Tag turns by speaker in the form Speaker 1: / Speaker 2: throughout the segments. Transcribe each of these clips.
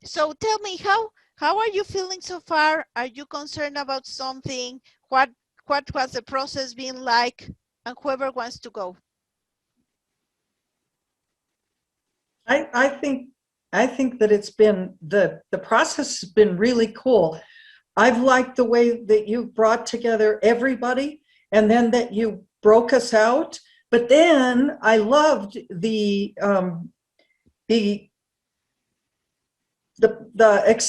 Speaker 1: So tell me, how are you feeling so far? Are you concerned about something? What was the process been like? And whoever wants to go.
Speaker 2: I think that it's been the process has been really cool. I've liked the way that you brought together everybody and then that you broke us out. But then I loved the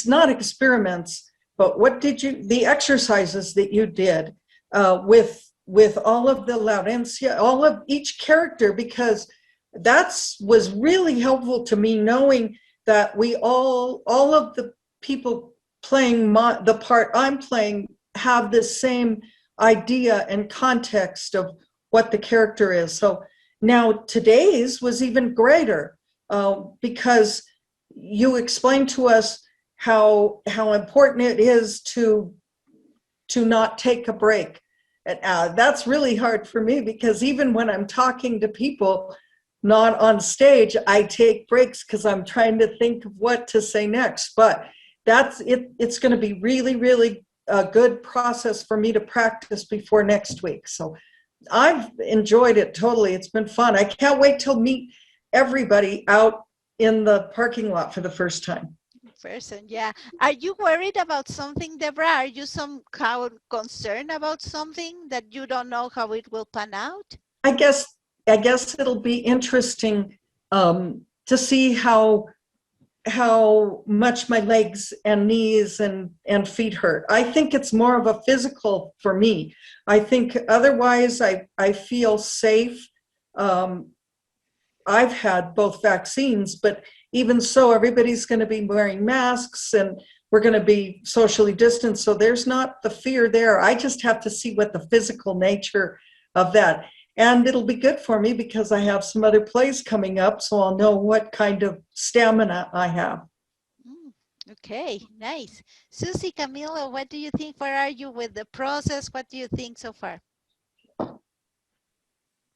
Speaker 2: not experiments, but what did you the exercises that you did with all of the Laurencia, all of each character, because that's was really helpful to me, knowing that we all of the people playing the part I'm playing have the same idea and context of what the character is. So now today's was even greater because you explained to us how important it is to not take a break. And that's really hard for me, because even when I'm talking to people not on stage, I take breaks because I'm trying to think of what to say next. But that's it. It's going to be really, really a good process for me to practice before next week. So I've enjoyed it totally. It's been fun. I can't wait to meet everybody out in the parking lot for the first time.
Speaker 1: Person, yeah. Are you worried about something, Deborah? Are you somehow concerned about something that you don't know how it will pan out?
Speaker 2: I guess it'll be interesting to see how much my legs and knees and feet hurt. I think it's more of a physical for me. I think otherwise I feel safe. I've had both vaccines, but even so, everybody's going to be wearing masks and we're going to be socially distanced. So there's not the fear there. I just have to see what the physical nature of that. And it'll be good for me because I have some other plays coming up, so I'll know what kind of stamina I have.
Speaker 1: Okay, nice. Susie, Camilo, what do you think? Where are you with the process? What do you think so far?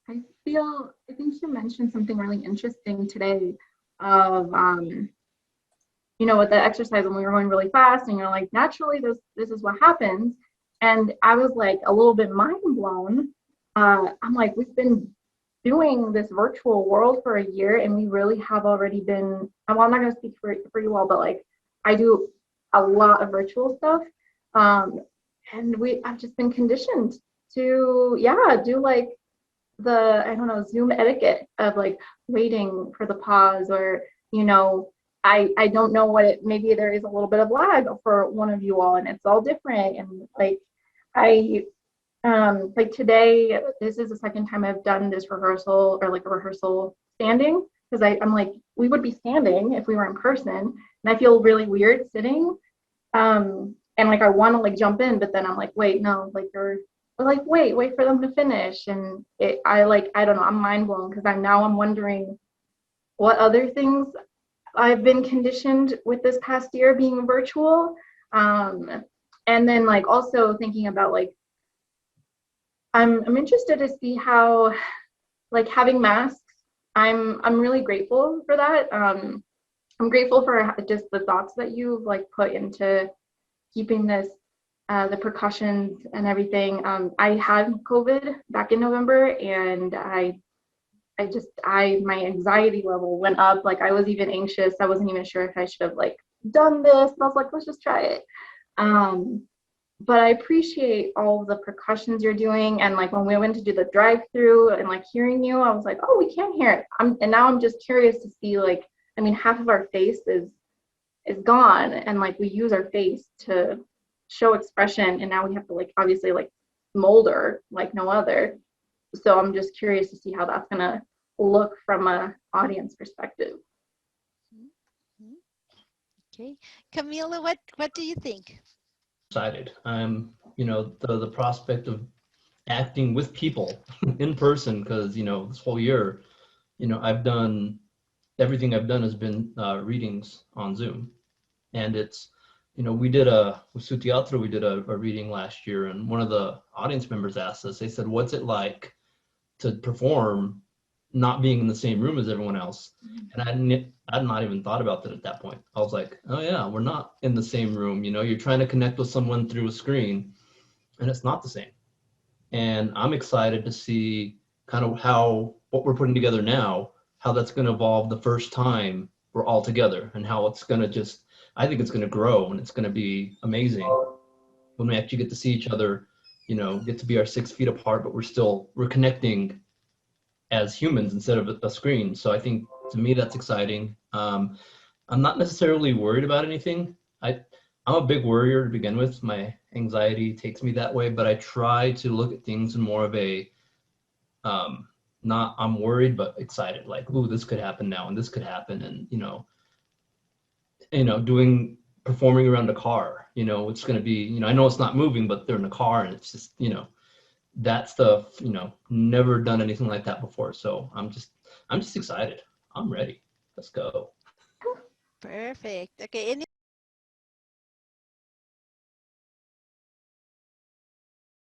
Speaker 3: I think you mentioned something really interesting today of, with the exercise when we were going really fast and you're like, naturally, this is what happens. And I was like a little bit mind blown. I'm like, we've been doing this virtual world for a year and we really have already been, well, I'm not going to speak for you all, but like I do a lot of virtual stuff. And I've just been conditioned to, do like Zoom etiquette of like waiting for the pause, or, I don't know maybe there is a little bit of lag for one of you all and it's all different. And like, like today, this is the second time I've done this rehearsal or like a rehearsal standing, because I'm like, we would be standing if we were in person, and I feel really weird sitting. And like I want to like jump in, but then I'm like, wait, no, like wait for them to finish. And I don't know, I'm mind blown because I'm wondering what other things I've been conditioned with this past year being virtual. And then like also thinking about like, I'm interested to see how like having masks, I'm really grateful for that. I'm grateful for just the thoughts that you've like put into keeping this the precautions and everything. I had COVID back in November, and my anxiety level went up. Like I was even anxious. I wasn't even sure if I should have like done this. I was like, let's just try it. But I appreciate all the precautions you're doing. And like when we went to do the drive-through and like hearing you, I was like, oh, we can't hear it. And now I'm just curious to see like, I mean, half of our face is gone, and like we use our face to show expression, and now we have to like obviously like smolder like no other. So I'm just curious to see how that's gonna look from an audience perspective.
Speaker 1: Okay, Camila, what do you think?
Speaker 4: Excited. I'm, the prospect of acting with people in person, because this whole year, everything I've done has been readings on Zoom, and it's, we did with Su Teatro, we did a reading last year, and one of the audience members asked us, they said, what's it like to perform, not being in the same room as everyone else. And I'd not even thought about that at that point. I was like, oh yeah, we're not in the same room. You know, you're trying to connect with someone through a screen and it's not the same. And I'm excited to see kind of how what we're putting together now, how that's going to evolve the first time we're all together, and how it's going to just, I think it's going to grow and it's going to be amazing when we actually get to see each other, you know, get to be our 6 feet apart, but we're connecting as humans instead of a screen. So I think to me that's exciting. I'm not necessarily worried about anything. I'm a big worrier to begin with. My anxiety takes me that way, but I try to look at things in more of a not I'm worried but excited, like, ooh, this could happen now and this could happen, and performing around a car, it's going to be, I know it's not moving, but they're in a car and it's just, that stuff, never done anything like that before. So I'm just excited. I'm ready. Let's go.
Speaker 1: Perfect. Okay.